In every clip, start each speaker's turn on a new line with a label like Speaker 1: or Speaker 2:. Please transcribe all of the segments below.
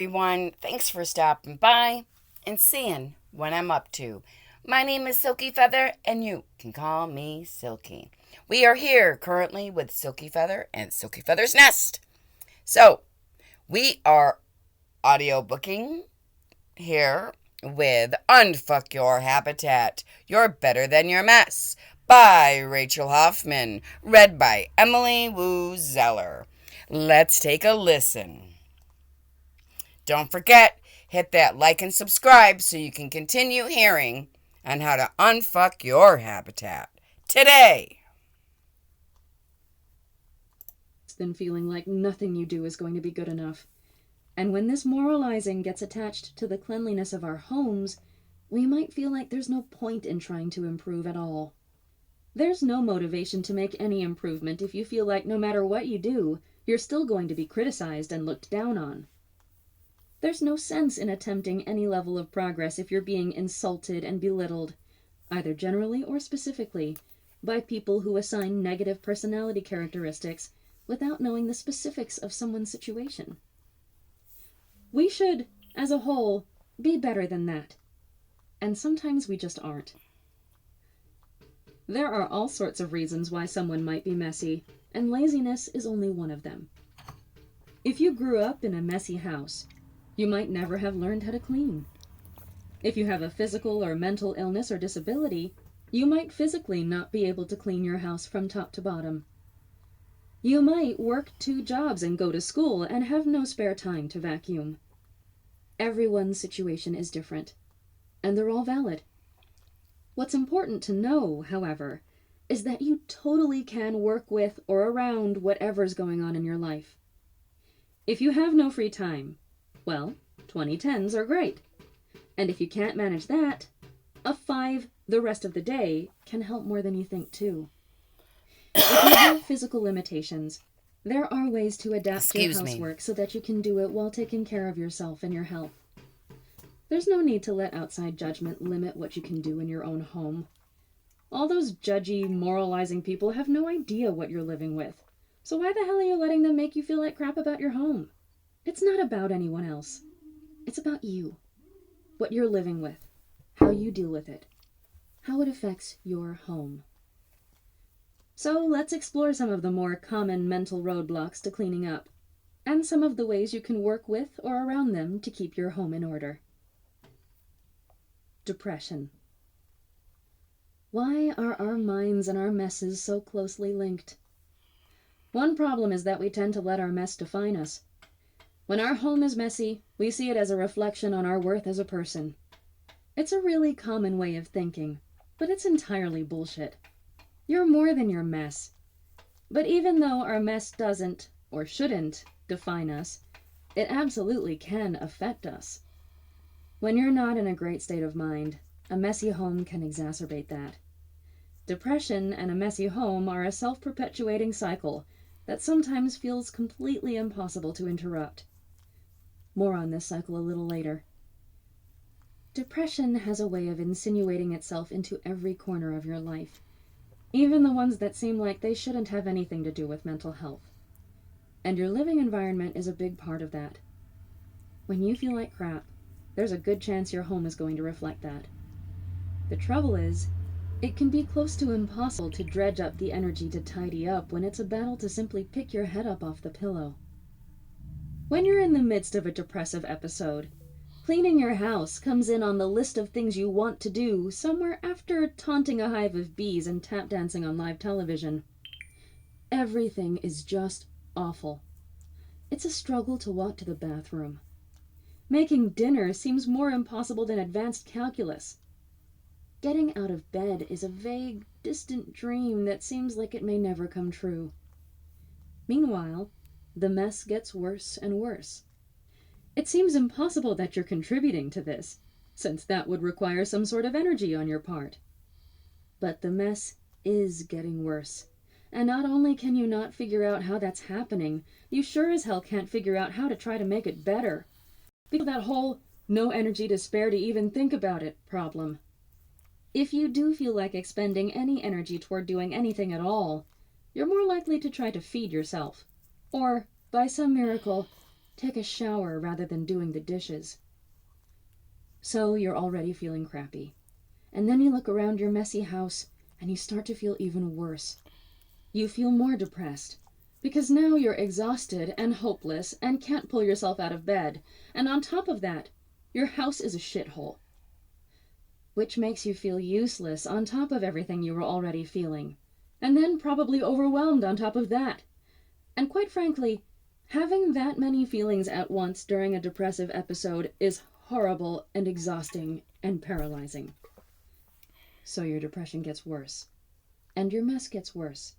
Speaker 1: Everyone. Thanks for stopping by and seeing what I'm up to. My name is Silky Feather, and you can call me Silky. We are here currently with Silky Feather and Silky Feather's Nest. So, we are audio booking here with Unfuck Your Habitat. You're Better Than Your Mess by Rachel Hoffman, read by Emily Woo Zeller. Let's take a listen. Don't forget, hit that like and subscribe so you can continue hearing on how to unfuck your habitat today.
Speaker 2: Than feeling like nothing you do is going to be good enough. And when this moralizing gets attached to the cleanliness of our homes, we might feel like there's no point in trying to improve at all. There's no motivation to make any improvement if you feel like no matter what you do, you're still going to be criticized and looked down on. There's no sense in attempting any level of progress if you're being insulted and belittled, either generally or specifically, by people who assign negative personality characteristics without knowing the specifics of someone's situation. We should, as a whole, be better than that. And sometimes we just aren't. There are all sorts of reasons why someone might be messy, and laziness is only one of them. If you grew up in a messy house, you might never have learned how to clean. If you have a physical or mental illness or disability, you might physically not be able to clean your house from top to bottom. You might work 2 jobs and go to school and have no spare time to vacuum. Everyone's situation is different, and they're all valid. What's important to know, however, is that you totally can work with or around whatever's going on in your life. If you have no free time, well, 2010s are great. And if you can't manage that, a 5 the rest of the day can help more than you think too. If you have physical limitations, there are ways to adapt your housework so that you can do it while taking care of yourself and your health. There's no need to let outside judgment limit what you can do in your own home. All those judgy, moralizing people have no idea what you're living with. So why the hell are you letting them make you feel like crap about your home? It's not about anyone else. It's about you. What you're living with. How you deal with it. How it affects your home. So let's explore some of the more common mental roadblocks to cleaning up, and some of the ways you can work with or around them to keep your home in order. Depression. Why are our minds and our messes so closely linked? One problem is that we tend to let our mess define us. When our home is messy, we see it as a reflection on our worth as a person. It's a really common way of thinking, but it's entirely bullshit. You're more than your mess. But even though our mess doesn't, or shouldn't, define us, it absolutely can affect us. When you're not in a great state of mind, a messy home can exacerbate that. Depression and a messy home are a self-perpetuating cycle that sometimes feels completely impossible to interrupt. More on this cycle a little later. Depression has a way of insinuating itself into every corner of your life, even the ones that seem like they shouldn't have anything to do with mental health. And your living environment is a big part of that. When you feel like crap, there's a good chance your home is going to reflect that. The trouble is, it can be close to impossible to dredge up the energy to tidy up when it's a battle to simply pick your head up off the pillow. When you're in the midst of a depressive episode, cleaning your house comes in on the list of things you want to do somewhere after taunting a hive of bees and tap dancing on live television. Everything is just awful. It's a struggle to walk to the bathroom. Making dinner seems more impossible than advanced calculus. Getting out of bed is a vague, distant dream that seems like it may never come true. Meanwhile, the mess gets worse and worse. It seems impossible that you're contributing to this, since that would require some sort of energy on your part. But the mess is getting worse. And not only can you not figure out how that's happening, you sure as hell can't figure out how to try to make it better. Because that whole no energy to spare to even think about it problem. If you do feel like expending any energy toward doing anything at all, you're more likely to try to feed yourself. Or, by some miracle, take a shower rather than doing the dishes. So you're already feeling crappy. And then you look around your messy house and you start to feel even worse. You feel more depressed because now you're exhausted and hopeless and can't pull yourself out of bed. And on top of that, your house is a shithole, which makes you feel useless on top of everything you were already feeling, and then probably overwhelmed on top of that. And quite frankly, having that many feelings at once during a depressive episode is horrible and exhausting and paralyzing. So your depression gets worse, and your mess gets worse,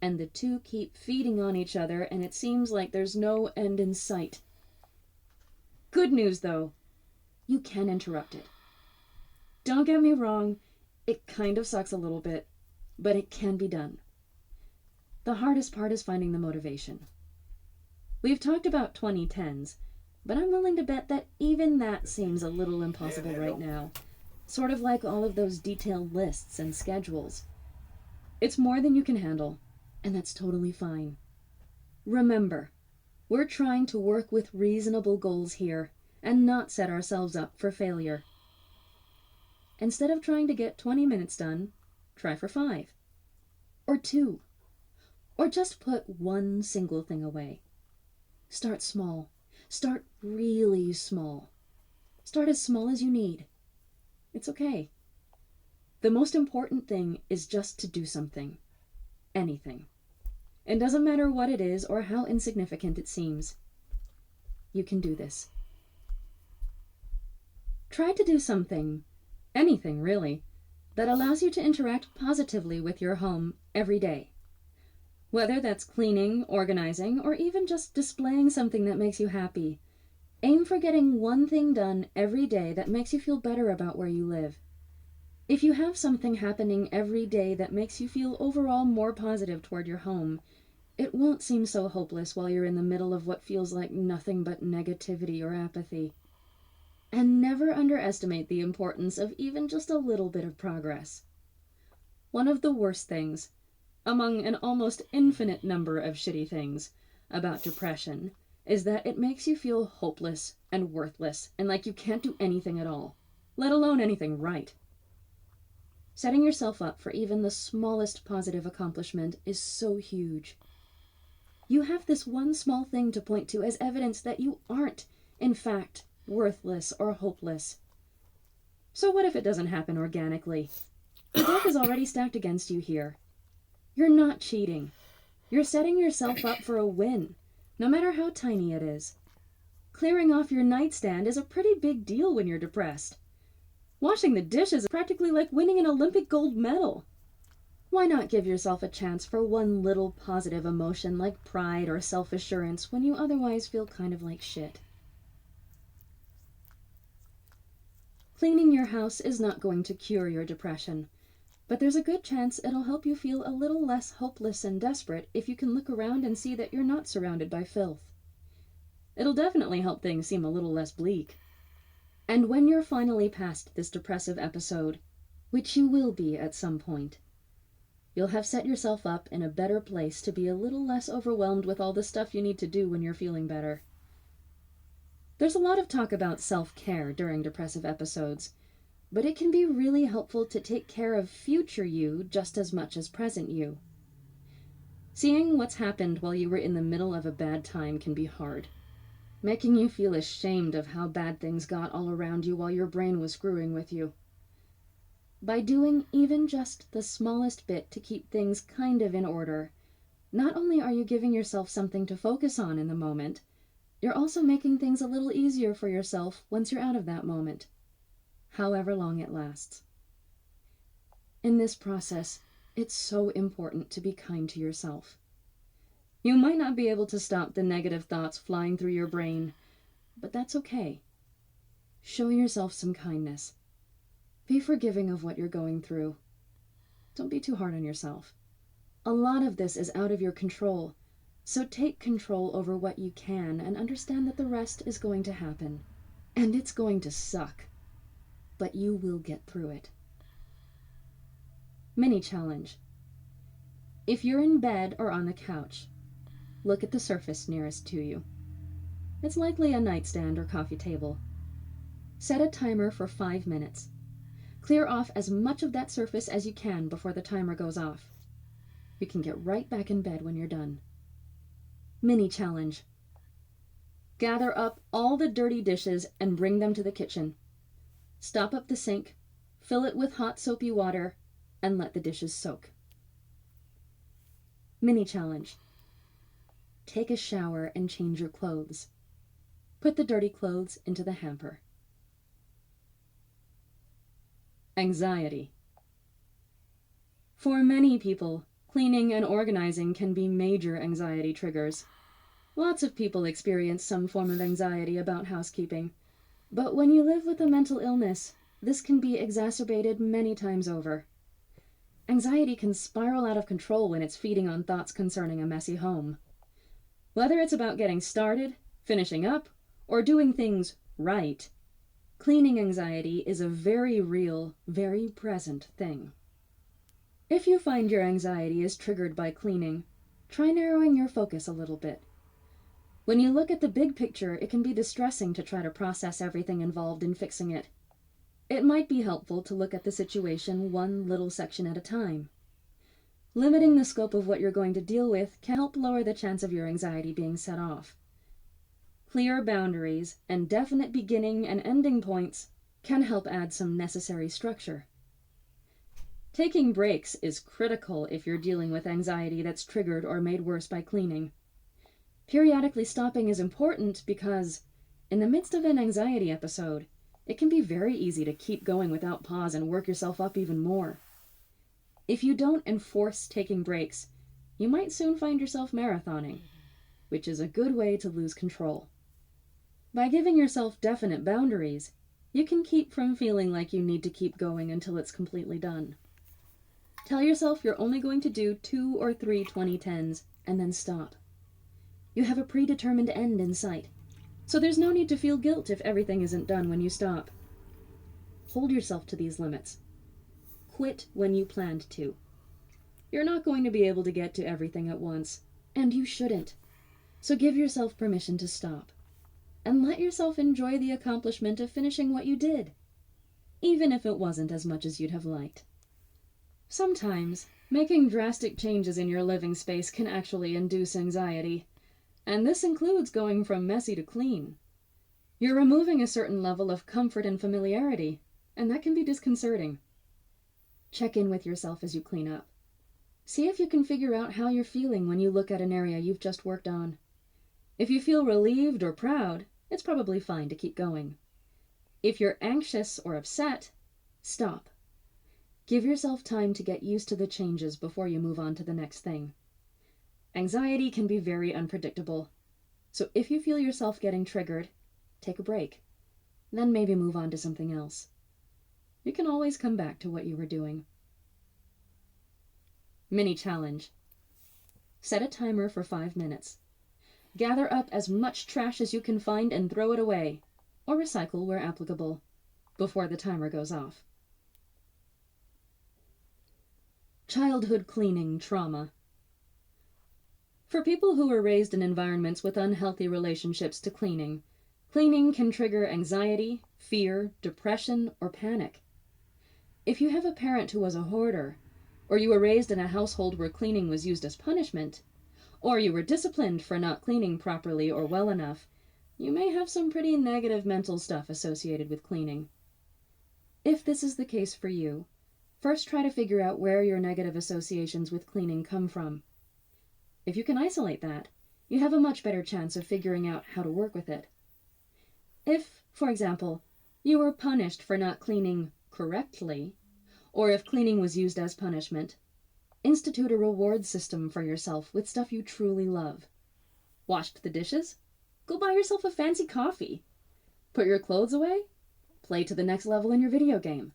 Speaker 2: and the two keep feeding on each other, and it seems like there's no end in sight. Good news, though, you can interrupt it. Don't get me wrong, it kind of sucks a little bit, but it can be done. The hardest part is finding the motivation. We've talked about 2010s, but I'm willing to bet that even that seems a little impossible right now. Sort of like all of those detailed lists and schedules. It's more than you can handle, and that's totally fine. Remember, we're trying to work with reasonable goals here and not set ourselves up for failure. Instead of trying to get 20 minutes done, try for 5. Or 2. Or just put one single thing away. Start small. Start really small. Start as small as you need. It's okay. The most important thing is just to do something. Anything. It doesn't matter what it is or how insignificant it seems. You can do this. Try to do something, anything really, that allows you to interact positively with your home every day. Whether that's cleaning, organizing, or even just displaying something that makes you happy. Aim for getting one thing done every day that makes you feel better about where you live. If you have something happening every day that makes you feel overall more positive toward your home, it won't seem so hopeless while you're in the middle of what feels like nothing but negativity or apathy. And never underestimate the importance of even just a little bit of progress. One of the worst things, among an almost infinite number of shitty things, about depression is that it makes you feel hopeless and worthless and like you can't do anything at all, let alone anything right. Setting yourself up for even the smallest positive accomplishment is so huge. You have this one small thing to point to as evidence that you aren't, in fact, worthless or hopeless. So what if it doesn't happen organically? The deck is already stacked against you here. You're not cheating. You're setting yourself up for a win, no matter how tiny it is. Clearing off your nightstand is a pretty big deal when you're depressed. Washing the dishes is practically like winning an Olympic gold medal. Why not give yourself a chance for one little positive emotion like pride or self-assurance when you otherwise feel kind of like shit? Cleaning your house is not going to cure your depression, but there's a good chance it'll help you feel a little less hopeless and desperate if you can look around and see that you're not surrounded by filth. It'll definitely help things seem a little less bleak. And when you're finally past this depressive episode, which you will be at some point, you'll have set yourself up in a better place to be a little less overwhelmed with all the stuff you need to do when you're feeling better. There's a lot of talk about self-care during depressive episodes, but it can be really helpful to take care of future you just as much as present you. Seeing what's happened while you were in the middle of a bad time can be hard, making you feel ashamed of how bad things got all around you while your brain was screwing with you. By doing even just the smallest bit to keep things kind of in order, not only are you giving yourself something to focus on in the moment, you're also making things a little easier for yourself once you're out of that moment, however long it lasts. In this process, it's so important to be kind to yourself. You might not be able to stop the negative thoughts flying through your brain, but that's okay. Show yourself some kindness. Be forgiving of what you're going through. Don't be too hard on yourself. A lot of this is out of your control, so take control over what you can and understand that the rest is going to happen. And it's going to suck, but you will get through it. Mini challenge. If you're in bed or on the couch, look at the surface nearest to you. It's likely a nightstand or coffee table. Set a timer for 5 minutes. Clear off as much of that surface as you can before the timer goes off. You can get right back in bed when you're done. Mini challenge. Gather up all the dirty dishes and bring them to the kitchen. Stop up the sink, fill it with hot soapy water, and let the dishes soak. Mini challenge. Take a shower and change your clothes. Put the dirty clothes into the hamper. Anxiety. For many people, cleaning and organizing can be major anxiety triggers. Lots of people experience some form of anxiety about housekeeping, but when you live with a mental illness, this can be exacerbated many times over. Anxiety can spiral out of control when it's feeding on thoughts concerning a messy home. Whether it's about getting started, finishing up, or doing things right, cleaning anxiety is a very real, very present thing. If you find your anxiety is triggered by cleaning, try narrowing your focus a little bit. When you look at the big picture, it can be distressing to try to process everything involved in fixing it. It might be helpful to look at the situation one little section at a time. Limiting the scope of what you're going to deal with can help lower the chance of your anxiety being set off. Clear boundaries and definite beginning and ending points can help add some necessary structure. Taking breaks is critical if you're dealing with anxiety that's triggered or made worse by cleaning. Periodically stopping is important because, in the midst of an anxiety episode, it can be very easy to keep going without pause and work yourself up even more. If you don't enforce taking breaks, you might soon find yourself marathoning, which is a good way to lose control. By giving yourself definite boundaries, you can keep from feeling like you need to keep going until it's completely done. Tell yourself you're only going to do 2 or 3 2010s and then stop. You have a predetermined end in sight, so there's no need to feel guilt if everything isn't done when you stop. Hold yourself to these limits. Quit when you planned to. You're not going to be able to get to everything at once, and you shouldn't. So give yourself permission to stop, and let yourself enjoy the accomplishment of finishing what you did, even if it wasn't as much as you'd have liked. Sometimes, making drastic changes in your living space can actually induce anxiety. And this includes going from messy to clean. You're removing a certain level of comfort and familiarity, and that can be disconcerting. Check in with yourself as you clean up. See if you can figure out how you're feeling when you look at an area you've just worked on. If you feel relieved or proud, it's probably fine to keep going. If you're anxious or upset, stop. Give yourself time to get used to the changes before you move on to the next thing. Anxiety can be very unpredictable, so if you feel yourself getting triggered, take a break, then maybe move on to something else. You can always come back to what you were doing. Mini challenge. Set a timer for 5 minutes. Gather up as much trash as you can find and throw it away, or recycle where applicable, before the timer goes off. Childhood cleaning trauma. For people who were raised in environments with unhealthy relationships to cleaning, cleaning can trigger anxiety, fear, depression, or panic. If you have a parent who was a hoarder, or you were raised in a household where cleaning was used as punishment, or you were disciplined for not cleaning properly or well enough, you may have some pretty negative mental stuff associated with cleaning. If this is the case for you, first try to figure out where your negative associations with cleaning come from. If you can isolate that, you have a much better chance of figuring out how to work with it. If, for example, you were punished for not cleaning correctly, or if cleaning was used as punishment, institute a reward system for yourself with stuff you truly love. Washed the dishes? Go buy yourself a fancy coffee. Put your clothes away? Play to the next level in your video game.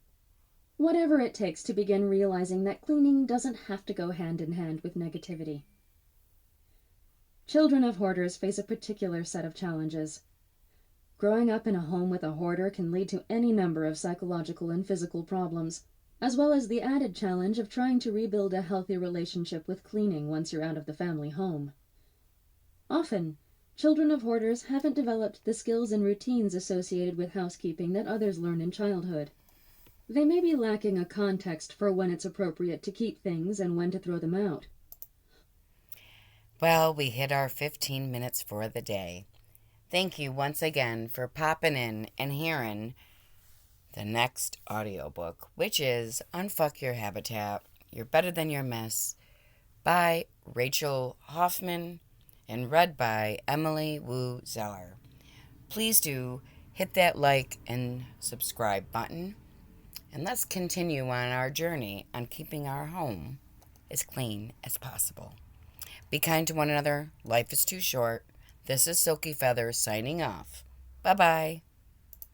Speaker 2: Whatever it takes to begin realizing that cleaning doesn't have to go hand in hand with negativity. Children of hoarders face a particular set of challenges. Growing up in a home with a hoarder can lead to any number of psychological and physical problems, as well as the added challenge of trying to rebuild a healthy relationship with cleaning once you're out of the family home. Often, Children of hoarders haven't developed the skills and routines associated with housekeeping that others learn in childhood. They may be lacking a context for when it's appropriate to keep things and when to throw them out.
Speaker 1: Well, we hit our 15 minutes for the day. Thank you once again for popping in and hearing the next audiobook, which is Unfuck Your Habitat, You're Better Than Your Mess, by Rachel Hoffman and read by Emily Wu Zeller. Please do hit that like and subscribe button, and let's continue on our journey on keeping our home as clean as possible. Be kind to one another. Life is too short. This is Silky Feather signing off. Bye-bye.